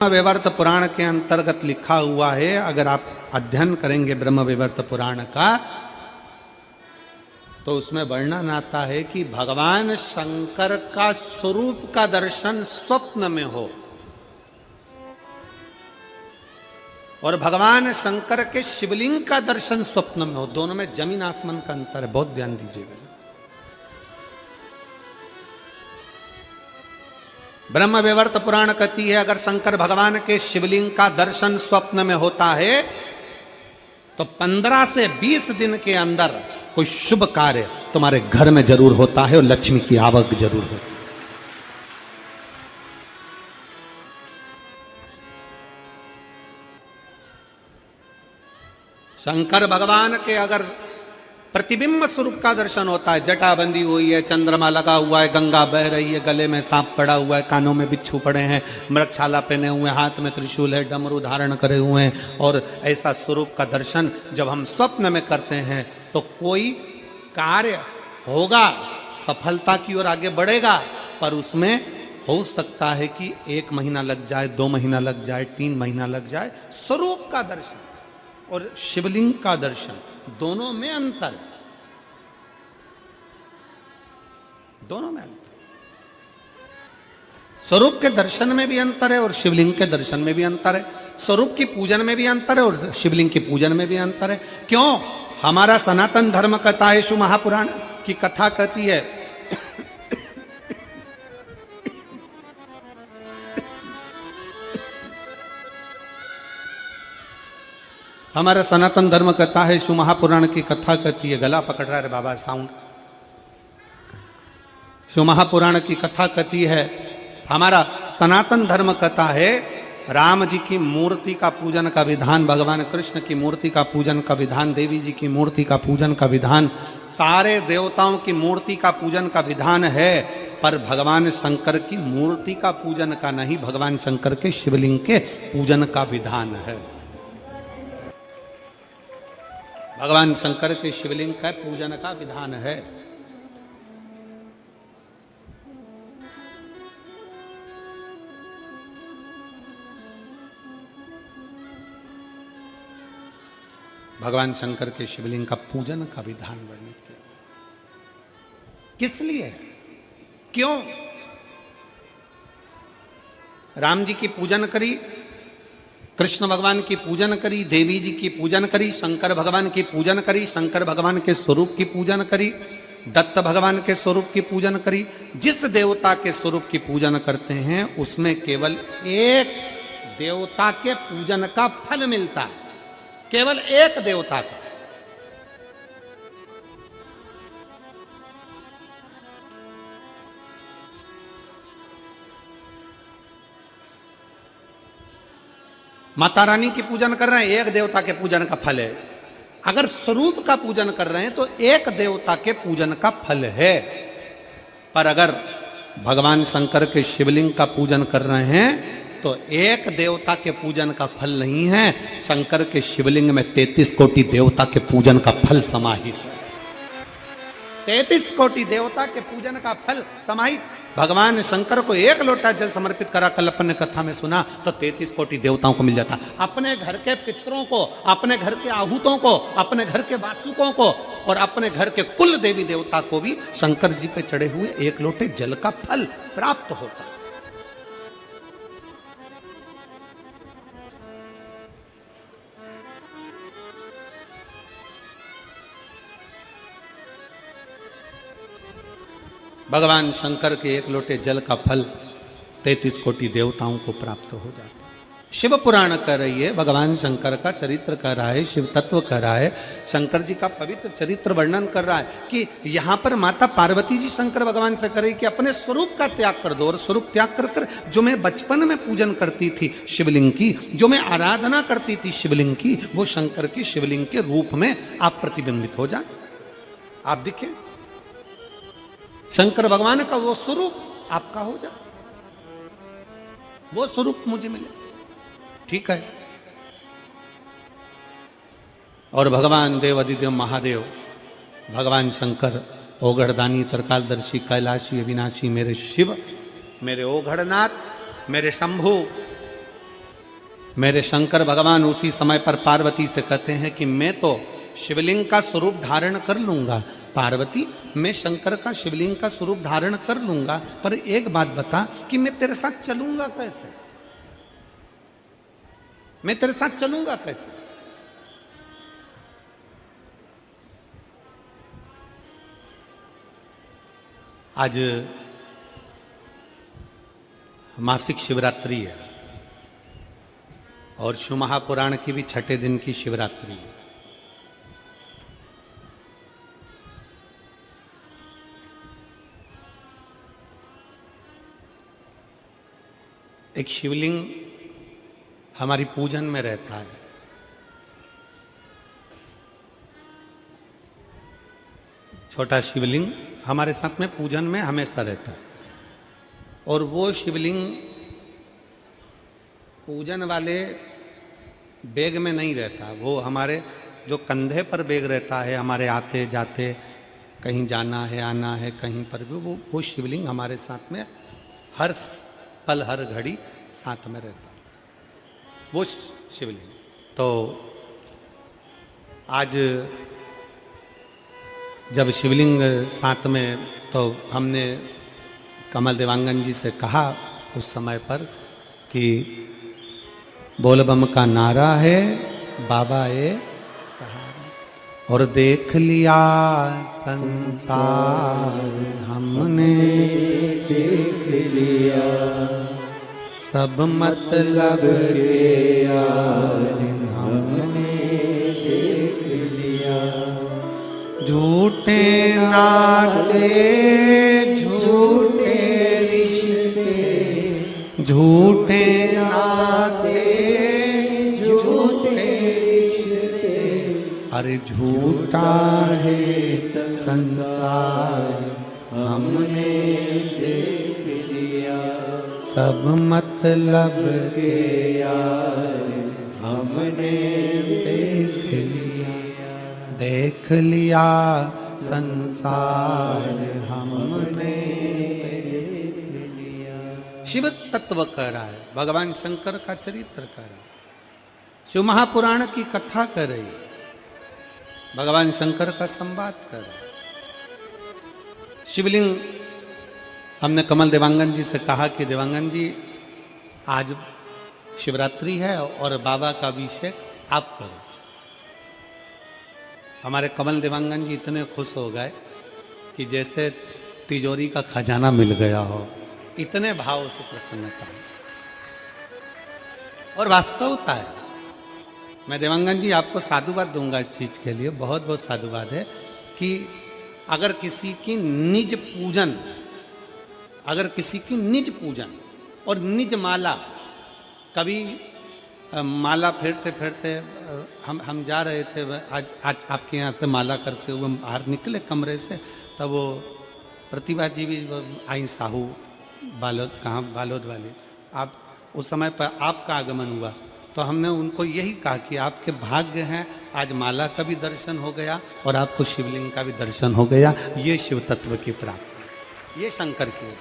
ब्रह्मवैवर्त पुराण के अंतर्गत लिखा हुआ है। अगर आप अध्ययन करेंगे ब्रह्मवैवर्त पुराण का तो उसमें वर्णन आता है कि भगवान शंकर का स्वरूप का दर्शन स्वप्न में हो और भगवान शंकर के शिवलिंग का दर्शन स्वप्न में हो। दोनों में जमीन आसमान का अंतर है, बहुत ध्यान दीजिएगा। ब्रह्मवैवर्त पुराण कहती है अगर शंकर भगवान के शिवलिंग का दर्शन स्वप्न में होता है तो 15 से 20 दिन के अंदर कोई शुभ कार्य तुम्हारे घर में जरूर होता है और लक्ष्मी की आवक जरूर होती है। शंकर भगवान के अगर प्रतिबिंब स्वरूप का दर्शन होता है, जटा बंदी हुई है, चंद्रमा लगा हुआ है, गंगा बह रही है, गले में सांप पड़ा हुआ है, कानों में बिच्छू पड़े हैं, मृगछाला पहने हुए, हाथ में त्रिशूल है, डमरू धारण करे हुए हैं, और ऐसा स्वरूप का दर्शन जब हम स्वप्न में करते हैं तो कोई कार्य होगा, सफलता की ओर आगे बढ़ेगा, पर उसमें हो सकता है कि 1 महीना लग जाए, 2 महीना लग जाए, 3 महीना लग जाए। स्वरूप का दर्शन और शिवलिंग का दर्शन दोनों में अंतर है, दोनों में अंतर। स्वरूप के दर्शन में भी अंतर है और शिवलिंग के दर्शन में भी अंतर है। स्वरूप की पूजन में भी अंतर है और शिवलिंग की पूजन में भी अंतर है। क्यों? हमारा सनातन धर्म कथा है, शिव महापुराण की कथा कहती है हमारा सनातन धर्म कहता है, शिव महापुराण की कथा कहती है, गला पकड़ रहा है बाबा साउंड। शिव महापुराण की कथा कहती है, हमारा सनातन धर्म कहता है राम जी की मूर्ति का पूजन का विधान, भगवान कृष्ण की मूर्ति का पूजन का विधान, देवी जी की मूर्ति का पूजन का विधान, सारे देवताओं की मूर्ति का पूजन का विधान है, पर भगवान शंकर की मूर्ति का पूजन का नहीं, भगवान शंकर के शिवलिंग के पूजन का विधान है। भगवान शंकर के शिवलिंग का पूजन का विधान है। भगवान शंकर के शिवलिंग का पूजन का विधान वर्णित किया। किस लिए? क्यों? राम जी की पूजन करी, कृष्ण भगवान की पूजन करी, देवी जी की पूजन करी, शंकर भगवान की पूजन करी, शंकर भगवान के स्वरूप की पूजन करी, दत्त भगवान के स्वरूप की पूजन करी। जिस देवता के स्वरूप की पूजन करते हैं उसमें केवल एक देवता के पूजन का फल मिलता है, केवल एक देवता का। माता रानी की पूजन कर रहे हैं, एक देवता के पूजन का फल है। अगर स्वरूप का पूजन कर रहे हैं तो एक देवता के पूजन का फल है, पर अगर भगवान शंकर के शिवलिंग का पूजन कर रहे हैं तो एक देवता के पूजन का फल नहीं है, शंकर के शिवलिंग में 33 कोटि देवता के पूजन का फल समाहित है। 33 कोटि देवता के पूजन का फल समाहित। भगवान शंकर को 1 लोटा जल समर्पित करा, कल अपन ने कथा में सुना, तो 33 कोटि देवताओं को मिल जाता। अपने घर के पितरों को, अपने घर के आहूतों को, अपने घर के वासुकों को और अपने घर के कुल देवी देवता को भी शंकर जी पे चढ़े हुए 1 लोटे जल का फल प्राप्त होता। भगवान शंकर के 1 लोटे जल का फल 33 कोटि देवताओं को प्राप्त हो जाता है। शिव पुराण कह रही है, भगवान शंकर का चरित्र कह रहा है, शिव तत्व कह रहा है, शंकर जी का पवित्र चरित्र वर्णन कर रहा है कि यहां पर माता पार्वती जी शंकर भगवान से कह रही कि अपने स्वरूप का त्याग कर दो, और स्वरूप त्याग कर कर जो मैं बचपन में पूजन करती थी शिवलिंग की, जो मैं आराधना करती थी शिवलिंग की, वो शंकर की शिवलिंग के रूप में आप प्रतिबिंबित हो जाए, आप दिखे, शंकर भगवान का वो स्वरूप आपका हो जाए, वो स्वरूप मुझे मिले। ठीक है। और भगवान देव अधिदेव महादेव, भगवान शंकर ओगढ़दानी, तरकालदर्शी, कैलाशी, अविनाशी, मेरे शिव, मेरे ओघड़नाथ, मेरे शंभु, मेरे शंकर भगवान उसी समय पर पार्वती से कहते हैं कि मैं तो शिवलिंग का स्वरूप धारण कर लूंगा, पार्वती मैं शंकर का शिवलिंग का स्वरूप धारण कर लूंगा, पर एक बात बता कि मैं तेरे साथ चलूंगा कैसे, मैं तेरे साथ चलूंगा कैसे। आज मासिक शिवरात्रि है और शिव महापुराण की भी छठे दिन की शिवरात्रि है। एक शिवलिंग हमारी पूजन में रहता है, छोटा शिवलिंग हमारे साथ में पूजन में हमेशा रहता है, और वो शिवलिंग पूजन वाले बैग में नहीं रहता, वो हमारे जो कंधे पर बैग रहता है, हमारे आते जाते कहीं जाना है आना है कहीं पर भी वो शिवलिंग हमारे साथ में हर पल हर घड़ी साथ में रहता है, वो शिवलिंग। तो आज जब शिवलिंग साथ में, तो हमने कमल देवांगन जी से कहा उस समय पर कि बोलबम का नारा है बाबा ए सहारा, और देख लिया संसार हमने, देख लिया सब मतलब के यार हमने, देख लिया झूठे नाते झूठे रिश्ते, झूठे नाते झूठे रिश्ते, अरे झूठा है संसार हमने देख लिया, सब मतलब के यार हमने देख लिया, देख लिया संसार हमने देख लिया। शिव तत्व कह रहा है, भगवान शंकर का चरित्र कह रहा है, शिव महापुराण की कथा कर रही है, भगवान शंकर का संवाद कर रहा है। शिवलिंग हमने कमल देवांगन जी से कहा कि देवांगन जी आज शिवरात्रि है और बाबा का अभिषेक आप करो। हमारे कमल देवांगन जी इतने खुश हो गए कि जैसे तिजोरी का खजाना मिल गया हो, इतने भाव से प्रसन्नता। और वास्तवता है, मैं देवांगन जी आपको साधुवाद दूंगा इस चीज के लिए, बहुत बहुत साधुवाद है कि अगर किसी की निज पूजन, अगर किसी की निज पूजन और निज माला, कभी माला फेरते फेरते हम जा रहे थे, आज आपके यहाँ से माला करते हुए बाहर निकले कमरे से, तब वो प्रतिभा जी भी आई, साहू बालोद, कहाँ बालोद वाली, आप उस समय पर आपका आगमन हुआ, तो हमने उनको यही कहा कि आपके भाग्य हैं, आज माला का भी दर्शन हो गया और आपको शिवलिंग का भी दर्शन हो गया, ये शिव तत्व की प्राप्ति, ये शंकर की।